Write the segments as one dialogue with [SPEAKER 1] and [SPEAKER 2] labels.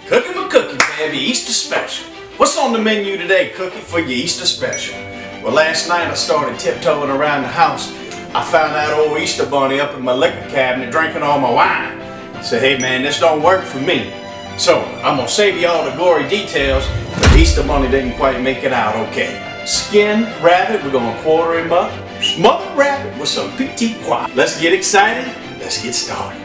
[SPEAKER 1] Cooking with Cookie, baby, Easter special. What's on the menu today, Cookie, for your Easter special? Well, last night I started tiptoeing around the house. I found that old Easter bunny up in my liquor cabinet drinking all my wine. I said, hey man, this don't work for me. So I'm gonna save you all the gory details, but the Easter bunny didn't quite make it out okay. Skinned rabbit, we're gonna quarter him up. Smothered rabbit with some petit pois. Let's get excited, let's get started.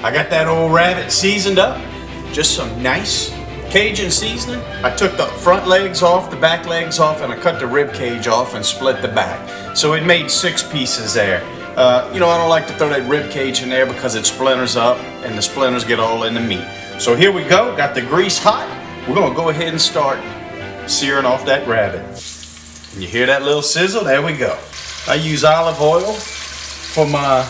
[SPEAKER 1] I got that old rabbit seasoned up, just some nice Cajun seasoning. I took the front legs off, the back legs off, and I cut the rib cage off and split the back. So it made 6 pieces there. You know, I don't like to throw that rib cage in there because it splinters up and the splinters get all in the meat. So here we go, got the grease hot. We're gonna go ahead and start searing off that rabbit. And you hear that little sizzle? There we go. I use olive oil for my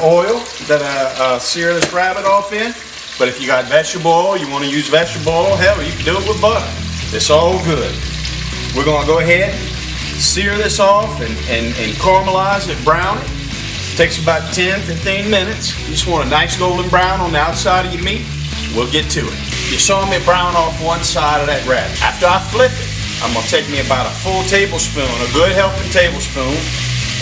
[SPEAKER 1] oil that I sear this rabbit off in. But if you got vegetable oil, you want to use vegetable oil, hell, you can do it with butter. It's all good. We're going to go ahead, sear this off and caramelize it, brown it. Takes about 10-15 minutes. You just want a nice golden brown on the outside of your meat. We'll get to it. You saw me brown off one side of that rabbit. After I flip it, I'm going to take me about a full tablespoon, a good helping tablespoon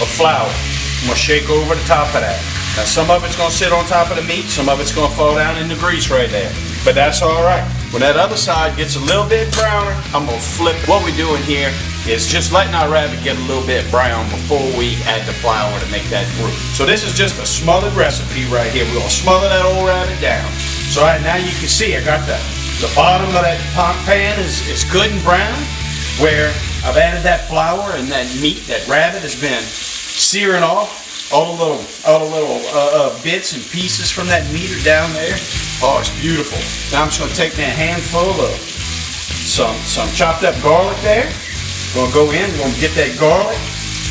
[SPEAKER 1] of flour. I'm going to shake over the top of that. Now some of it's going to sit on top of the meat, some of it's going to fall down in the grease right there. But that's all right. When that other side gets a little bit browner, I'm going to flip. What we're doing here is just letting our rabbit get a little bit brown before we add the flour to make that roux. So this is just a smothered recipe right here. We're going to smother that old rabbit down. So right now you can see I got the bottom of that pan is good and brown, where I've added that flour and that meat, that rabbit has been searing off. All the little bits and pieces from that meat are down there. Oh, it's beautiful. Now I'm just going to take me a handful of some chopped up garlic there. We're going to go in, we're going to get that garlic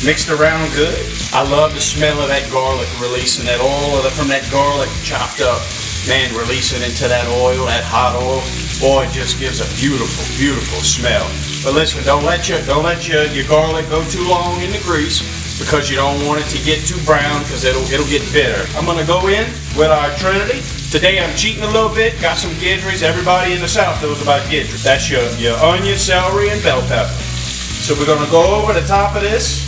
[SPEAKER 1] mixed around good. I love the smell of that garlic releasing that oil from that garlic chopped up. Man, releasing into that oil, that hot oil. Boy, it just gives a beautiful, beautiful smell. But listen, don't let your garlic go too long in the grease, because you don't want it to get too brown, because it'll get bitter. I'm gonna go in with our Trinity. Today I'm cheating a little bit, got some Guidry's. Everybody in the South knows about Guidry. That's your onion, celery, and bell pepper. So we're gonna go over the top of this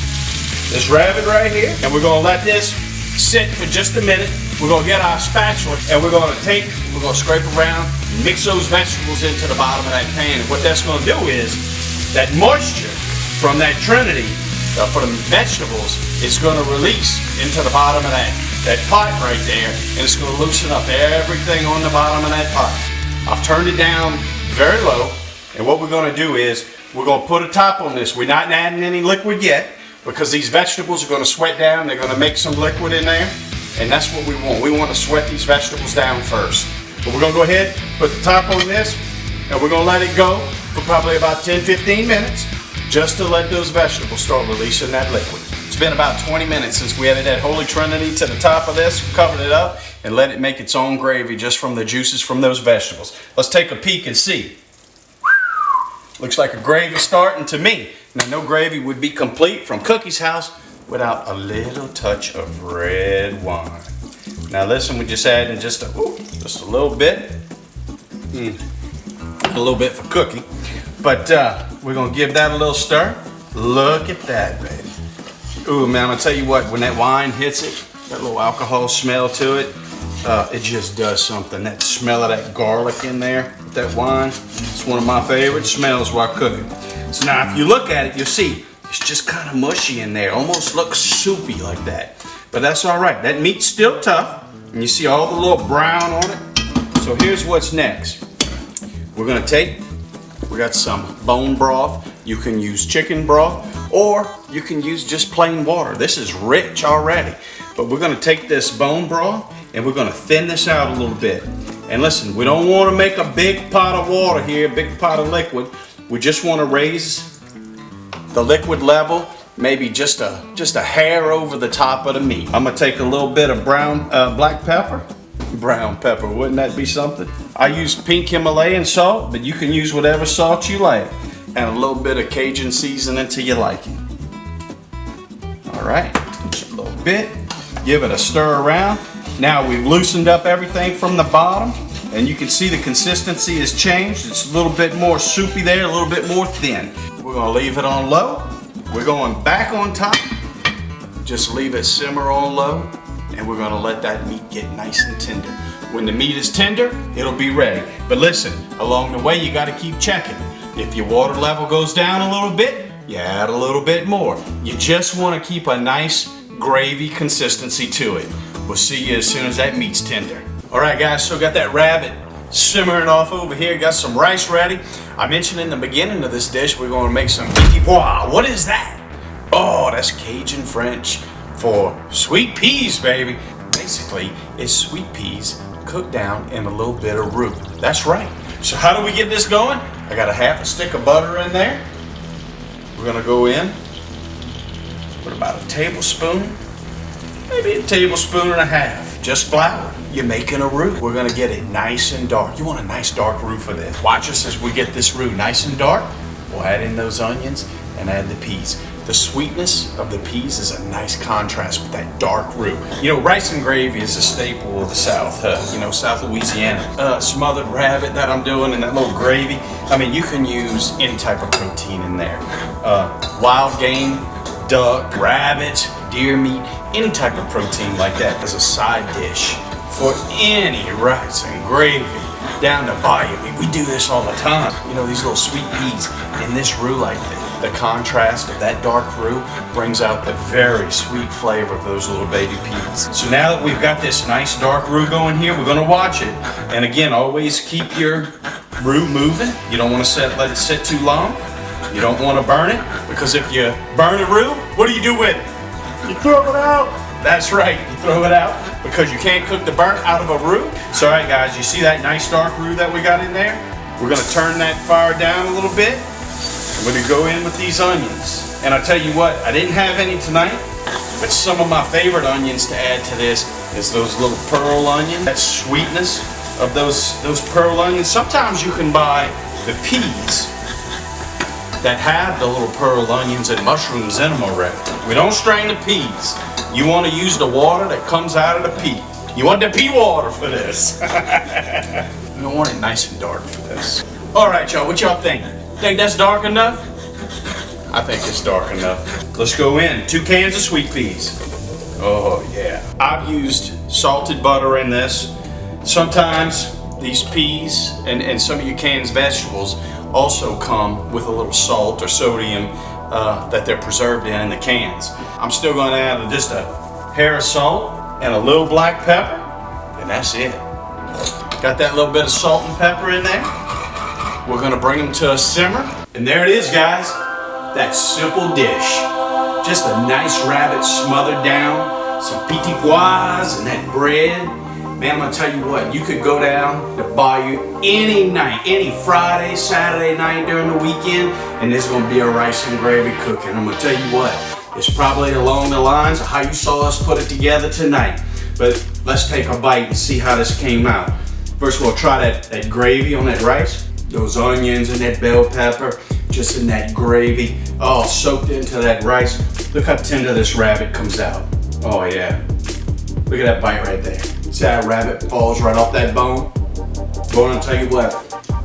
[SPEAKER 1] rabbit right here, and we're gonna let this sit for just a minute. We're gonna get our spatula, and we're gonna scrape around, mix those vegetables into the bottom of that pan. And what that's gonna do is, that moisture from that Trinity, for the vegetables, it's going to release into the bottom of that pot right there, and it's going to loosen up everything on the bottom of that pot. I've turned it down very low, and what we're going to do is we're going to put a top on this. We're not adding any liquid yet, because these vegetables are going to sweat down. They're going to make some liquid in there, and that's what we want. We want to sweat these vegetables down first. But we're going to go ahead, put the top on this, and we're going to let it go for probably about 10-15 minutes. Just to let those vegetables start releasing that liquid. It's been about 20 minutes since we added that Holy Trinity to the top of this, covered it up, and let it make its own gravy just from the juices from those vegetables. Let's take a peek and see. Looks like a gravy starting to me. Now, no gravy would be complete from Cookie's house without a little touch of red wine. Now listen, we just added just a little bit. A little bit for Cookie. But we're going to give that a little stir. Look at that, baby. Ooh, man, I'm going to tell you what, when that wine hits it, that little alcohol smell to it, it just does something. That smell of that garlic in there, with that wine, it's one of my favorite smells while cooking. So now, if you look at it, you'll see it's just kind of mushy in there. Almost looks soupy like that. But that's all right. That meat's still tough, and you see all the little brown on it. So here's what's next. We're going to we got some bone broth. You can use chicken broth, or you can use just plain water. This is rich already. But we're gonna take this bone broth and we're gonna thin this out a little bit. And listen, we don't wanna make a big pot of water here, a big pot of liquid. We just wanna raise the liquid level, maybe just a hair over the top of the meat. I'm gonna take a little bit of black pepper. Brown pepper, wouldn't that be something? I use pink Himalayan salt, but you can use whatever salt you like. And a little bit of Cajun seasoning to your liking. All right, just a little bit. Give it a stir around. Now we've loosened up everything from the bottom, and you can see the consistency has changed. It's a little bit more soupy there, a little bit more thin. We're gonna leave it on low. We're going back on top. Just leave it simmer on low, and we're gonna let that meat get nice and tender. When the meat is tender, it'll be ready. But listen, along the way, you gotta keep checking. If your water level goes down a little bit, you add a little bit more. You just wanna keep a nice gravy consistency to it. We'll see you as soon as that meat's tender. All right, guys, so got that rabbit simmering off over here. Got some rice ready. I mentioned in the beginning of this dish, we're gonna make some petit pois. What is that? Oh, that's Cajun French for sweet peas, baby. Basically, it's sweet peas cooked down in a little bit of roux. That's right. So how do we get this going? I got a half a stick of butter in there. We're gonna go in with about a tablespoon, maybe a tablespoon and a half, just flour. You're making a roux. We're gonna get it nice and dark. You want a nice dark roux for this. Watch us as we get this roux nice and dark. We'll add in those onions and add the peas. The sweetness of the peas is a nice contrast with that dark roux. You know, rice and gravy is a staple of the South, South Louisiana. Smothered rabbit that I'm doing and that little gravy. I mean, you can use any type of protein in there. Wild game, duck, rabbit, deer meat, any type of protein like that as a side dish for any rice and gravy down the bayou. I mean, we do this all the time. You know, these little sweet peas in this roux like this. The contrast of that dark roux brings out the very sweet flavor of those little baby peas. So now that we've got this nice dark roux going here, we're gonna watch it. And again, always keep your roux moving. You don't wanna let it sit too long. You don't wanna burn it, because if you burn a roux, what do you do with it? You throw it out. That's right, you throw it out, because you can't cook the burnt out of a roux. So all right guys, you see that nice dark roux that we got in there? We're gonna turn that fire down a little bit. I'm gonna go in with these onions. And I tell you what, I didn't have any tonight, but some of my favorite onions to add to this is those little pearl onions. That sweetness of those pearl onions. Sometimes you can buy the peas that have the little pearl onions and mushrooms in them already. We don't strain the peas. You wanna use the water that comes out of the pea. You want the pea water for this. We don't want it nice and dark for this. All right, y'all, what y'all think? Think that's dark enough? I think it's dark enough. Let's go in. 2 cans of sweet peas. Oh yeah. I've used salted butter in this. Sometimes these peas and some of your canned vegetables also come with a little salt or sodium that they're preserved in the cans. I'm still going to add just a hair of salt and a little black pepper, and that's it. Got that little bit of salt and pepper in there. We're gonna bring them to a simmer. And there it is, guys. That simple dish. Just a nice rabbit smothered down, some petit pois and that bread. Man, I'm gonna tell you what, you could go down to Bayou any night, any Friday, Saturday night during the weekend, and there's gonna be a rice and gravy cooking. I'm gonna tell you what, it's probably along the lines of how you saw us put it together tonight. But let's take a bite and see how this came out. First of all, try that gravy on that rice. Those onions and that bell pepper, just in that gravy, all soaked into that rice. Look how tender this rabbit comes out. Oh yeah, look at that bite right there. See how that rabbit falls right off that bone? Going to tell you what,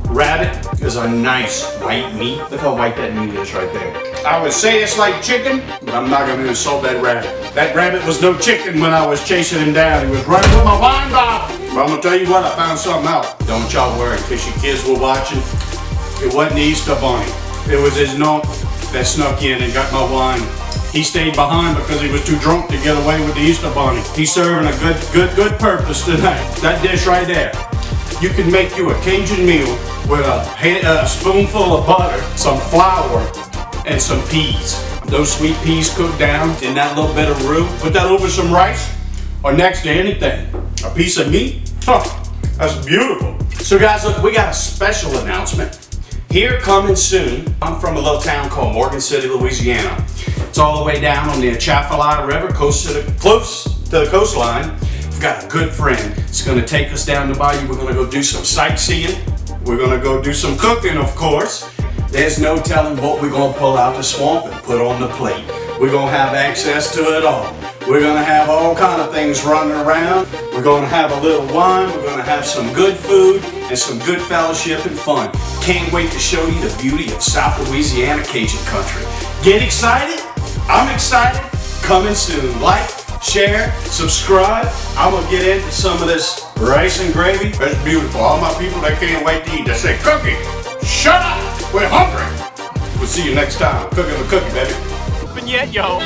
[SPEAKER 1] rabbit is a nice white meat. Look how white that meat is right there. I would say it's like chicken, but I'm not gonna insult that rabbit. That rabbit was no chicken when I was chasing him down. He was running with my wine bottle. But I'm gonna tell you what, I found something out. Don't y'all worry, because your kids were watching. It wasn't the Easter Bunny. It was his nunk that snuck in and got my wine. He stayed behind because he was too drunk to get away with the Easter Bunny. He's serving a good purpose tonight. That dish right there. You can make you a Cajun meal with a spoonful of butter, some flour, and some peas. Those sweet peas cooked down in that little bit of roux. Put that over some rice or next to anything. A piece of meat. Huh, that's beautiful. So guys, look, we got a special announcement. Here coming soon. I'm from a little town called Morgan City, Louisiana. It's all the way down on the Atchafalaya River, close to the coastline. We've got a good friend. It's gonna take us down the bayou. We're gonna go do some sightseeing. We're gonna go do some cooking, of course. There's no telling what we're gonna pull out the swamp and put on the plate. We're gonna have access to it all. We're gonna have all kind of things running around. We're gonna have a little wine. We're gonna have some good food and some good fellowship and fun. Can't wait to show you the beauty of South Louisiana Cajun country. Get excited? I'm excited. Coming soon. Like, share, subscribe. I'm gonna get into some of this rice and gravy.
[SPEAKER 2] That's beautiful. All my people that can't wait to eat, they say, Cookie, shut up, we're hungry. We'll see you next time. Cooking with Cookie, baby.
[SPEAKER 3] Open yet, yo.